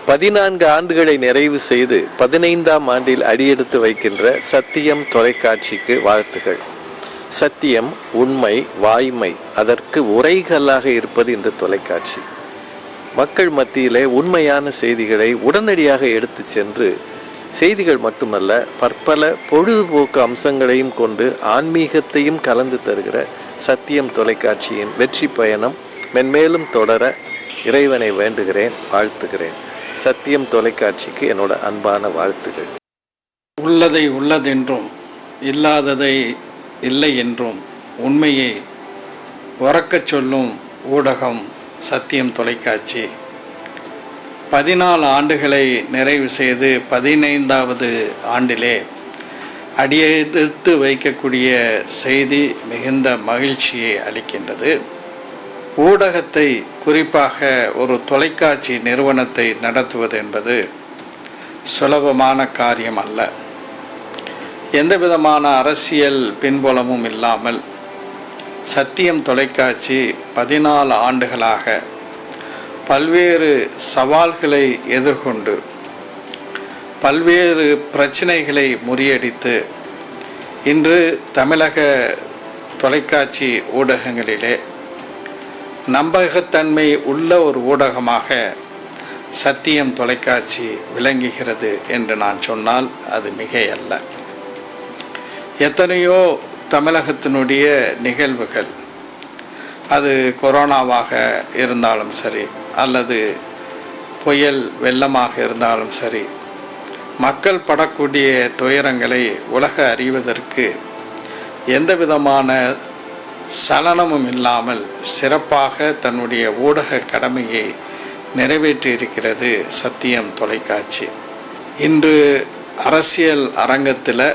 14 ஆண்டுகளை நிறைவு செய்து 15ஆம் ஆண்டில் அடியெடுத்து வைக்கின்ற சத்தியம் தொலைக்காட்சிக்கு வாழ்த்துகள். சத்தியம், உண்மை, வாய்மை அதற்கு உரைகல்லாக இருப்பது இந்த தொலைக்காட்சி. மக்கள் மத்தியிலே உண்மையான செய்திகளை உடனடியாக எடுத்து சென்று, செய்திகள் மட்டுமல்ல பற்பல பொழுதுபோக்கு அம்சங்களையும் கொண்டு ஆன்மீகத்தையும் கலந்து தருகிற சத்தியம் தொலைக்காட்சியின் வெற்றி பயணம் மென்மேலும் தொடர இறைவனை வேண்டுகிறேன், வாழ்த்துகிறேன். சத்தியம் தொலைக்காட்சிக்கு என்னோட அன்பான வாழ்த்துகள். உள்ளதை உள்ளதென்றும் இல்லாததை இல்லை என்றும் உண்மையை உறக்கச் சொல்லும் ஊடகம் சத்தியம் தொலைக்காட்சி 14 ஆண்டுகளை நிறைவு செய்து 15வது ஆண்டிலே அடியெடுத்து வைக்கக்கூடிய செய்தி மிகுந்த மகிழ்ச்சியை அளிக்கின்றது. ஊடகத்தை, குறிப்பாக ஒரு தொலைக்காட்சி நிறுவனத்தை நடத்துவது என்பது சுலபமான காரியம் அல்ல. எந்த விதமான அரசியல் பின்புலமும் இல்லாமல் சத்தியம் தொலைக்காட்சி 14 ஆண்டுகளாக பல்வேறு சவால்களை எதிர்கொண்டு பல்வேறு பிரச்சனைகளை முறியடித்து இன்று தமிழக தொலைக்காட்சி ஊடகங்களிலே நம்பகத்தன்மை உள்ள ஒரு ஊடகமாக சத்தியம் தொலைக்காட்சி விளங்குகிறது என்று நான் சொன்னால் அது மிகையல்ல. எத்தனையோ தமிழகத்தினுடைய நிகழ்வுகள், அது கொரோனாவாக இருந்தாலும் சரி, அல்லது புயல் வெள்ளமாக இருந்தாலும் சரி, மக்கள் படக்கூடிய துயரங்களை உலக அறிவதற்கு எந்த விதமான சலனமும் இல்லாமல் சிறப்பாக தன்னுடைய ஊடக கடமையை நிறைவேற்றியிருக்கிறது சத்தியம் தொலைக்காட்சி. இன்று அரசியல் அரங்கத்தில்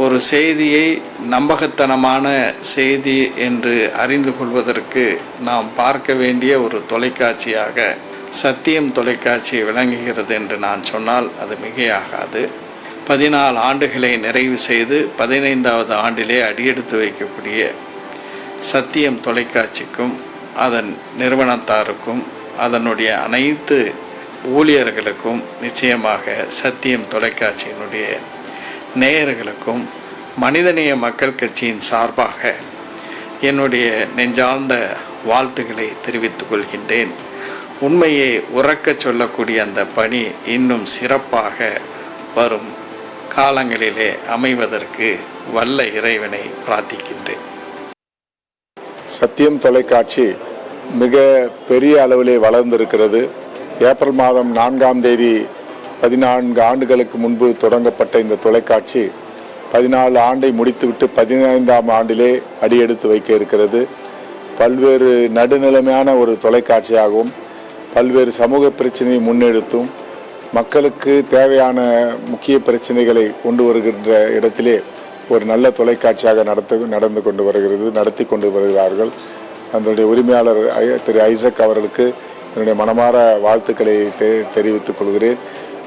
ஒரு செய்தியை நம்பகத்தனமான செய்தி என்று அறிந்து கொள்வதற்கு நாம் பார்க்க வேண்டிய ஒரு தொலைக்காட்சியாக சத்தியம் தொலைக்காட்சி விளங்குகிறது என்று நான் சொன்னால் அது மிகையாகாது. 14 ஆண்டுகளை நிறைவு செய்து 15வது ஆண்டிலே அடியெடுத்து வைக்கக்கூடிய சத்தியம் தொலைக்காட்சிக்கும் அதன் நிறுவனத்தாருக்கும் அதனுடைய அனைத்து ஊழியர்களுக்கும் நிச்சயமாக சத்தியம் தொலைக்காட்சியினுடைய நேயர்களுக்கும் மனிதநேய மக்கள் கட்சியின் சார்பாக என்னுடைய நெஞ்சார்ந்த வாழ்த்துக்களை தெரிவித்துக் கொள்கின்றேன். உண்மையை உறக்கச் சொல்லக்கூடிய அந்த பணி இன்னும் சிறப்பாக வரும் காலங்களிலே அமைவதற்கு வல்ல இறைவனை பிரார்த்திக்கின்றேன். சத்தியம் தொலைக்காட்சி மிக பெரிய அளவிலே வளர்ந்திருக்கிறது. ஏப்ரல் மாதம் 4ஆம் தேதி 14 ஆண்டுகளுக்கு முன்பு தொடங்கப்பட்ட இந்த தொலைக்காட்சி 14 ஆண்டை முடித்துவிட்டு 15ஆம் ஆண்டிலே அடியெடுத்து வைக்க இருக்கிறது. பல்வேறு நடுநிலைமையான ஒரு தொலைக்காட்சியாகவும் பல்வேறு சமூக பிரச்சனையை முன்னெடுத்தும் மக்களுக்கு தேவையான முக்கிய பிரச்சனைகளை கொண்டு வருகின்ற இடத்திலே ஒரு நல்ல தொலைக்காட்சியாக நடத்தி கொண்டு வருகிறார்கள். அதனுடைய உரிமையாளர் திரு ஐசக் அவர்களுக்கு என்னுடைய மனமார வாழ்த்துக்களை தெரிவித்துக் கொள்கிறேன்.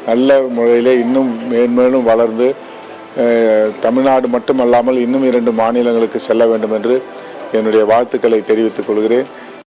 நல்ல முறையிலே இன்னும் மேன்மேலும் வளர்ந்து தமிழ்நாடு மட்டுமல்லாமல் இன்னும் 2 மாநிலங்களுக்கு செல்ல வேண்டும் என்று என்னுடைய வாழ்த்துக்களை தெரிவித்துக் கொள்கிறேன்.